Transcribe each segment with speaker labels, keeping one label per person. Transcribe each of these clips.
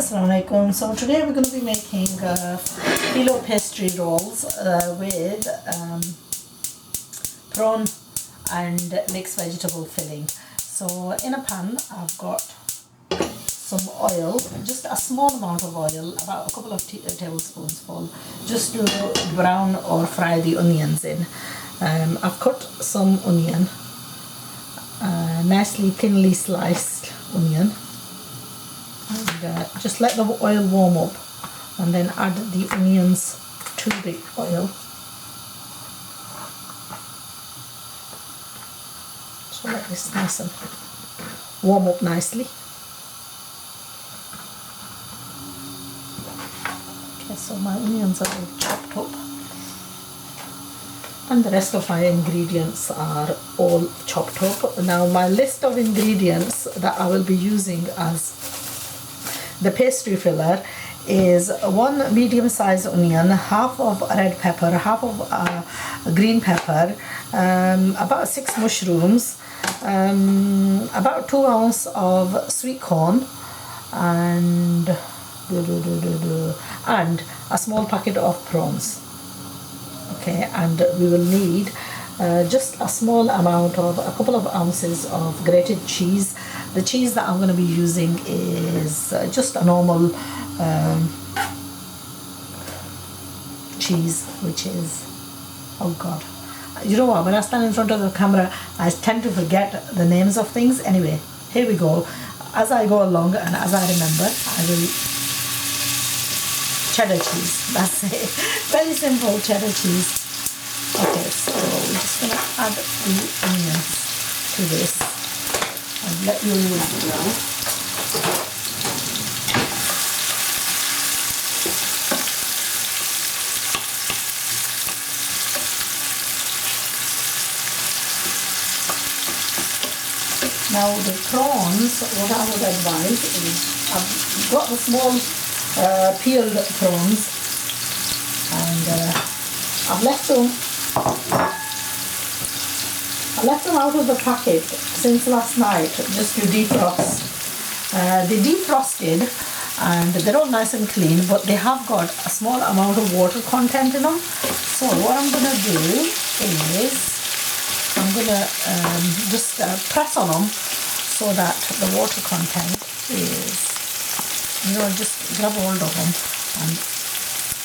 Speaker 1: Assalamualaikum. So today we're going to be making phyllo pastry rolls with prawn and mixed vegetable filling. So in a pan I've got some oil, just a small amount of oil, about a couple of tablespoons full, just to brown or fry the onions in. I've cut some onion, nicely thinly sliced onion, and just let the oil warm up and then add the onions to the oil. So let this nice and warm up nicely. Okay, so my onions are all chopped up and the rest of my ingredients are all chopped up. Now my list of ingredients that I will be using as the pastry filler is 1 medium-sized onion, half of red pepper, half of green pepper, about 6 mushrooms, about 2 ounces of sweet corn, and a small packet of prawns. Okay, and we will need just a small amount of a couple of ounces of grated cheese. The cheese that I'm going to be using is just a normal cheese, which is, oh god, you know what, when I stand in front of the camera I tend to forget the names of things. Anyway, here we go. As I go along and as I remember, I will. Cheddar cheese, that's it. Very simple cheddar cheese. Okay, so we're just going to add the onions to this and let the onions brown. Now the prawns, what I would advise is, I've got the small peeled prawns, and I've left them out of the packet since last night just to defrost. They defrosted and they're all nice and clean, but they have got a small amount of water content in them. So what I'm going to do is I'm going to just press on them so that the water content is, you know, just grab hold of them and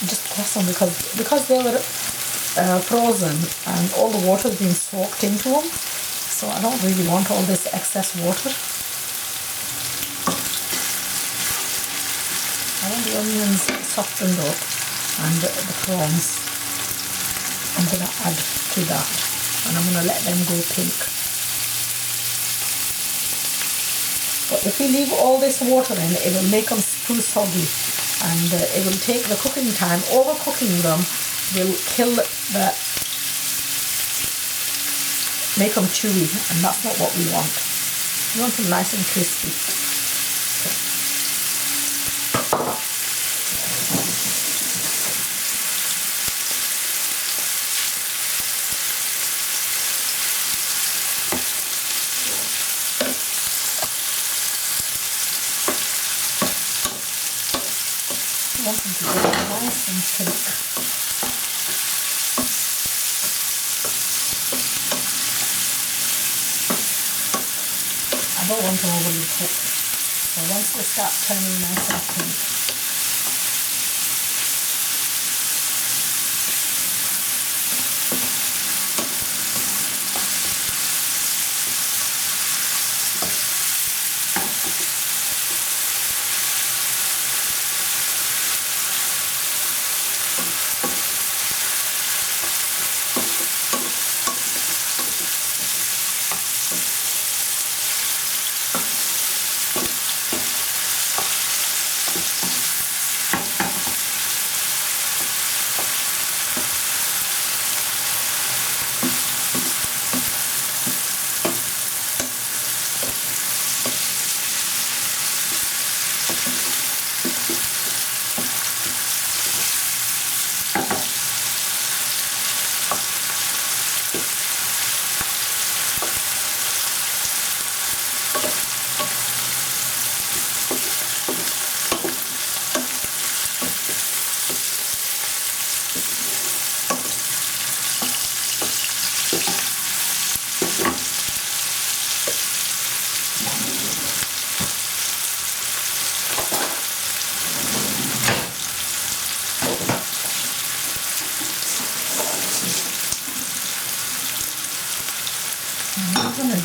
Speaker 1: just press them, because they were frozen and all the water has been soaked into them, so I don't really want all this excess water. I want the onions softened up and the prawns I'm going to add to that, and I'm going to let them go pink. But if you leave all this water in, it will make them too soggy, and it will take the cooking time. Overcooking them will make them chewy, and that's not what we want. We want them nice and crispy. I want them to get nice and pink. I don't want them overly cooked. So once they start turning nice and pink,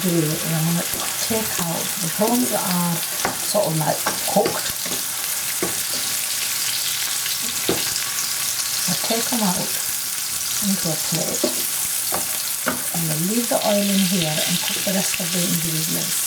Speaker 1: do is I'm going to take out, the prawns are sort of like cooked. I'll take them out into a plate. I'm going to leave the oil in here and cook the rest of the ingredients.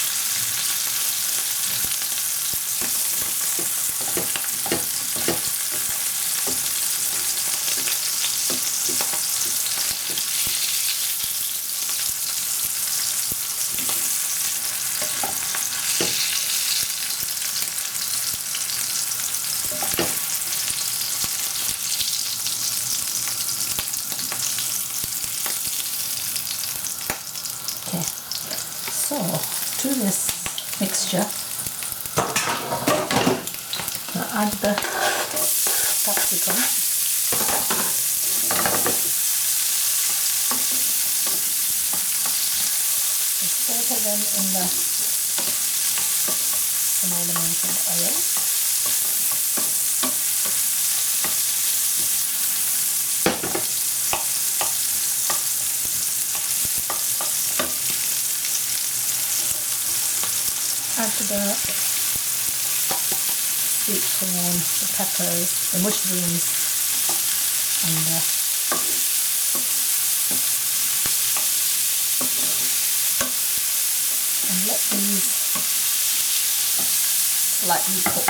Speaker 1: Okay, so to this mixture, I'll add the capsicum. Just saute them in the small amount of oil. Add the sweet corn, the peppers, the mushrooms, and let these slightly cook.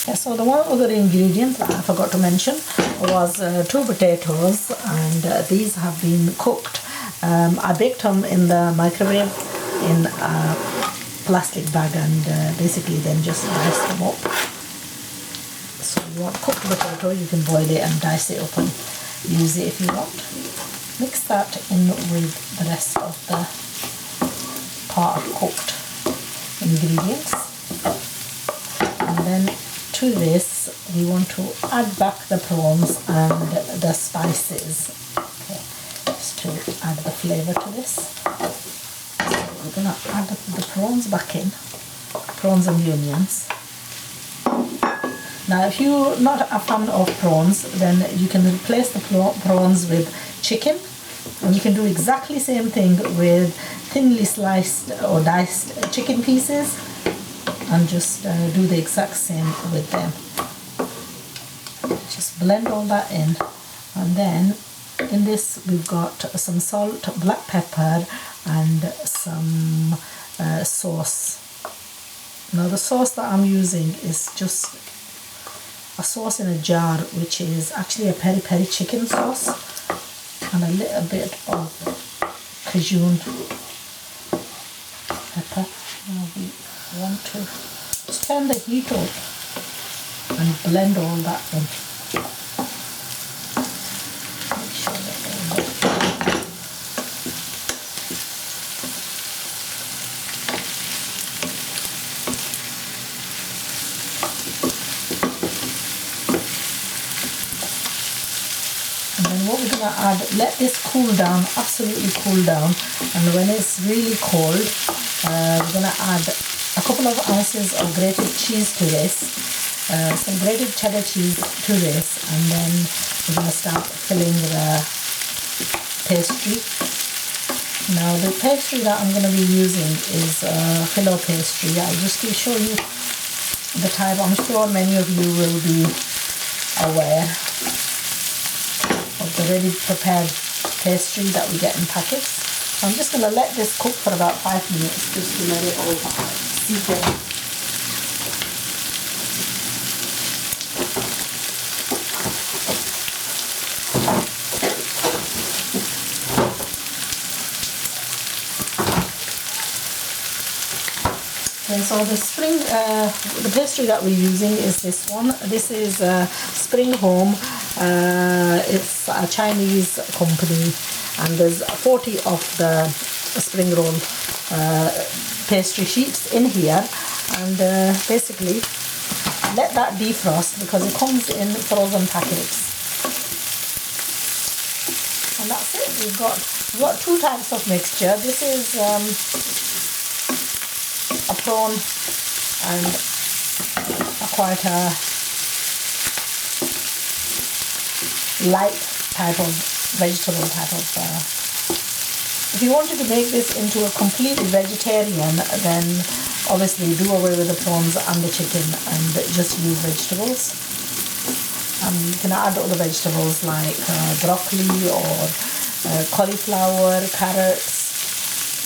Speaker 1: Yeah, so the one other ingredient that I forgot to mention was 2 potatoes, and these have been cooked. I baked them in the microwave in a plastic bag, and basically then just diced them up. So you want cooked potato, you can boil it and dice it up and use it if you want. Mix that in with the rest of the part of cooked ingredients, and then to this we want to add back the prawns and the spices, okay, just to add the flavour to this. So we're going to add the prawns back in, prawns and the onions. Now if you're not a fan of prawns, then you can replace the prawns with chicken, and you can do exactly the same thing with thinly sliced or diced chicken pieces, and just do the exact same with them. Just blend all that in, and then in this we've got some salt, black pepper, and some sauce. Now the sauce that I'm using is just a sauce in a jar, which is actually a peri peri chicken sauce, and a little bit of Cajun pepper. Now we want to just turn the heat up and blend all that in. Make sure that and then what we're going to add, let this cool down, absolutely cool down, and when it's really cold, we're going to add a couple of ounces of grated cheese to this, some grated cheddar cheese to this, and then we're going to start filling the pastry. Now the pastry that I'm going to be using is filo pastry. I'll just show you the type. I'm sure many of you will be aware of the ready prepared pastry that we get in packets. So I'm just going to let this cook for about 5 minutes just to let it all season. Okay, so the pastry that we're using is this one. This is Spring Home. It's a Chinese company, and there's 40 of the spring roll pastry sheets in here, and basically let that defrost because it comes in frozen packets. And that's it. We've got two types of mixture. This is a prawn and quite a light type of vegetable type of. If you wanted to make this into a completely vegetarian, then obviously do away with the prawns and the chicken and just use vegetables. You can add other vegetables like broccoli or cauliflower, carrots.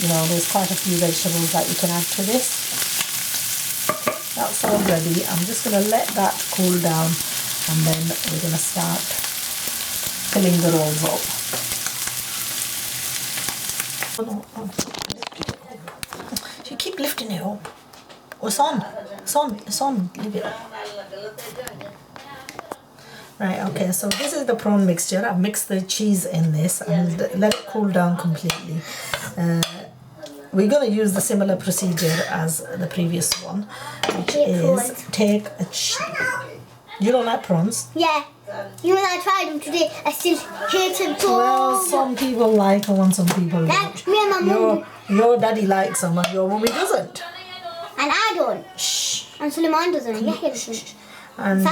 Speaker 1: You know, there's quite a few vegetables that you can add to this. That's all ready. I'm just going to let that cool down, and then we're going to start filling the rolls up. You keep lifting it up. Oh, it's on. It's on. Leave it. Right, okay, so this is the prawn mixture. I've mixed the cheese in this and let it cool down completely. We're going to use the similar procedure as the previous one, which is take a You don't like prawns?
Speaker 2: Yeah. You know, I tried them today. I still hate them so
Speaker 1: Well, some people like them and some people don't.
Speaker 2: Me and my mum.
Speaker 1: Your daddy likes them and your mummy doesn't.
Speaker 2: And I don't.
Speaker 1: Shh.
Speaker 2: And Suleiman doesn't. Yeah, he doesn't.
Speaker 1: And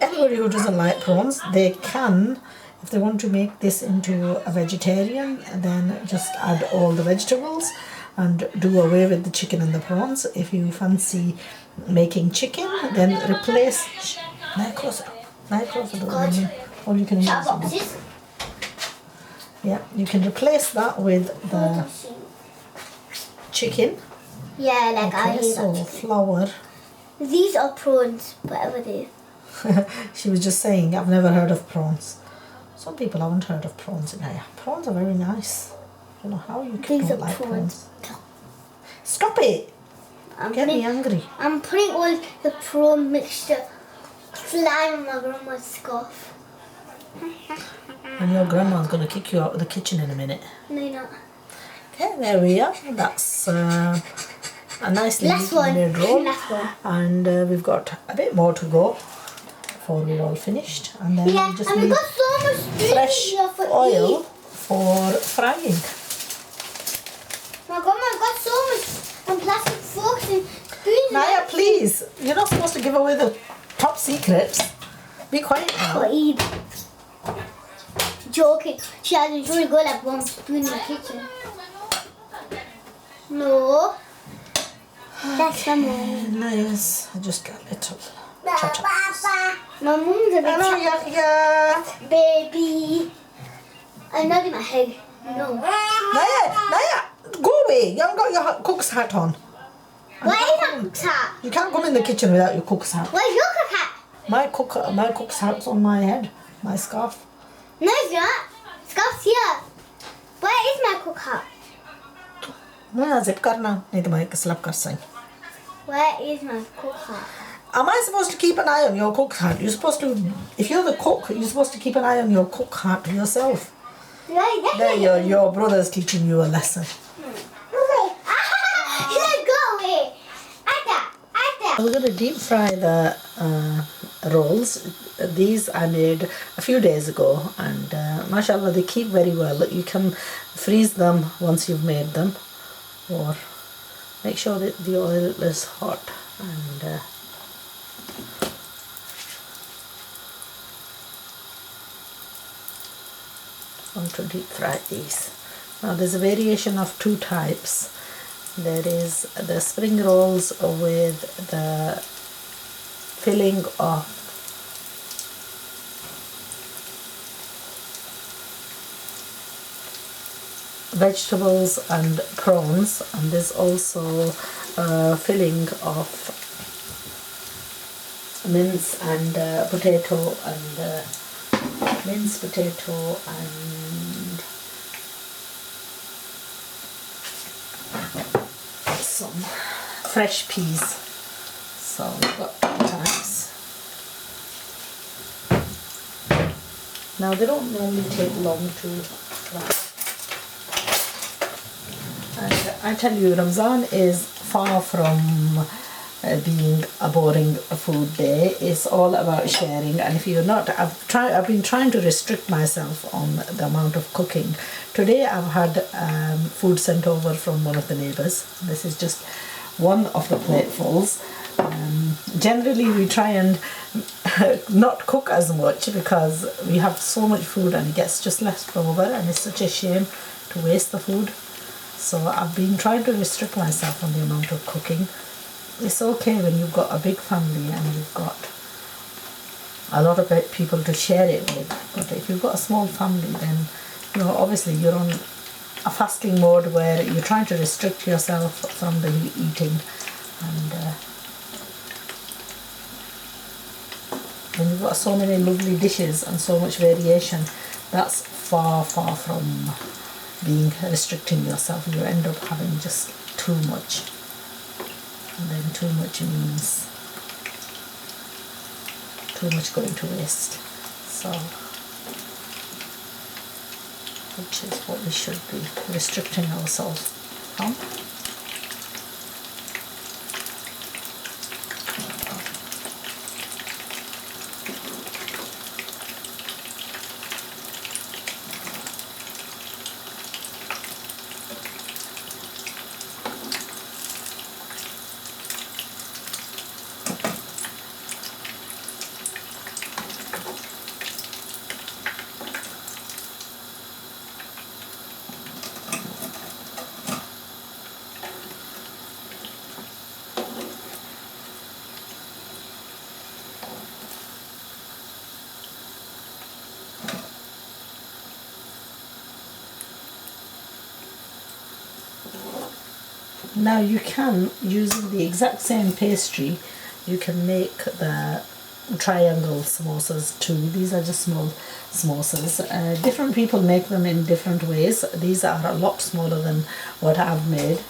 Speaker 1: anybody who doesn't like prawns, they can, if they want to make this into a vegetarian, then just add all the vegetables and do away with the chicken and the prawns. If you fancy making chicken, then replace. Now closer. Or you can use. Yeah, you can replace that with the chicken.
Speaker 2: Yeah, like I hate
Speaker 1: so
Speaker 2: that.
Speaker 1: flour.
Speaker 2: These are prawns, whatever they are.
Speaker 1: She was just saying, I've never heard of prawns. Some people haven't heard of prawns in here. Prawns are very nice. I don't know how you can not like prawns. Stop it! Get me angry.
Speaker 2: I'm putting all the prawn mixture flying on my grandma's scarf.
Speaker 1: And your grandma's going to kick you out of the kitchen in a minute.
Speaker 2: No, you're not.
Speaker 1: Okay, there we are. That's a nicely made roll.
Speaker 2: Last one.
Speaker 1: And we've got a bit more to go before we're all finished. And then we just
Speaker 2: and
Speaker 1: need
Speaker 2: we've got so much
Speaker 1: fresh oil for frying.
Speaker 2: My grandma's got so much plastic forks and spoons.
Speaker 1: Naya, please. You're not supposed to give away the top secrets. Be quiet now.
Speaker 2: Eat. Joking. She hasn't really got like one spoon in the kitchen. No. That's my mom.
Speaker 1: Nice. I just got a little cha-cha.
Speaker 2: My mom's a bit baby. I'm not in my head. No.
Speaker 1: Naya, go away. You haven't got your cook's hat on.
Speaker 2: Where is my cook's hat?
Speaker 1: You can't come in the kitchen without your cook's hat.
Speaker 2: Where's your cook's hat?
Speaker 1: My cook's hat's on my head. My scarf.
Speaker 2: No, it's not. Scarf's here. Where is my cook's hat?
Speaker 1: मैं zip करना नहीं तो मैं slap कर सकती.
Speaker 2: Where is my cook's hat?
Speaker 1: Am I supposed to keep an eye on your cook's hat? You're supposed to, if you're the cook, you're supposed to keep an eye on your cook hat yourself. There, your brother's teaching you a lesson.
Speaker 2: Go away.
Speaker 1: We're going to deep fry the rolls. These I made a few days ago, and mashallah, they keep very well. You can freeze them once you've made them, or make sure that the oil is hot. And want to deep fry these. Now there's a variation of two types. There is the spring rolls with the filling of vegetables and prawns, and there's also a filling of mince and potato and minced potato and some fresh peas. So we've got 2 types. Now they don't normally take long to fry. And I tell you, Ramzan is far from being a boring food day. It's all about sharing, and if you're not, I've been trying to restrict myself on the amount of cooking. Today I've had food sent over from one of the neighbours. This is just one of the platefuls. Generally we try and not cook as much because we have so much food and it gets just left over, and it's such a shame to waste the food. So I've been trying to restrict myself on the amount of cooking. It's okay when you've got a big family and you've got a lot of people to share it with, but if you've got a small family, then obviously you're on a fasting mode where you're trying to restrict yourself from the eating, and when you've got so many lovely dishes and so much variation, that's far from being restricting yourself. You end up having just too much, and then too much means too much going to waste. So, which is what we should be restricting ourselves from. Now you can, using the exact same pastry, you can make the triangle samosas too. These are just small samosas. Different people make them in different ways. These are a lot smaller than what I've made.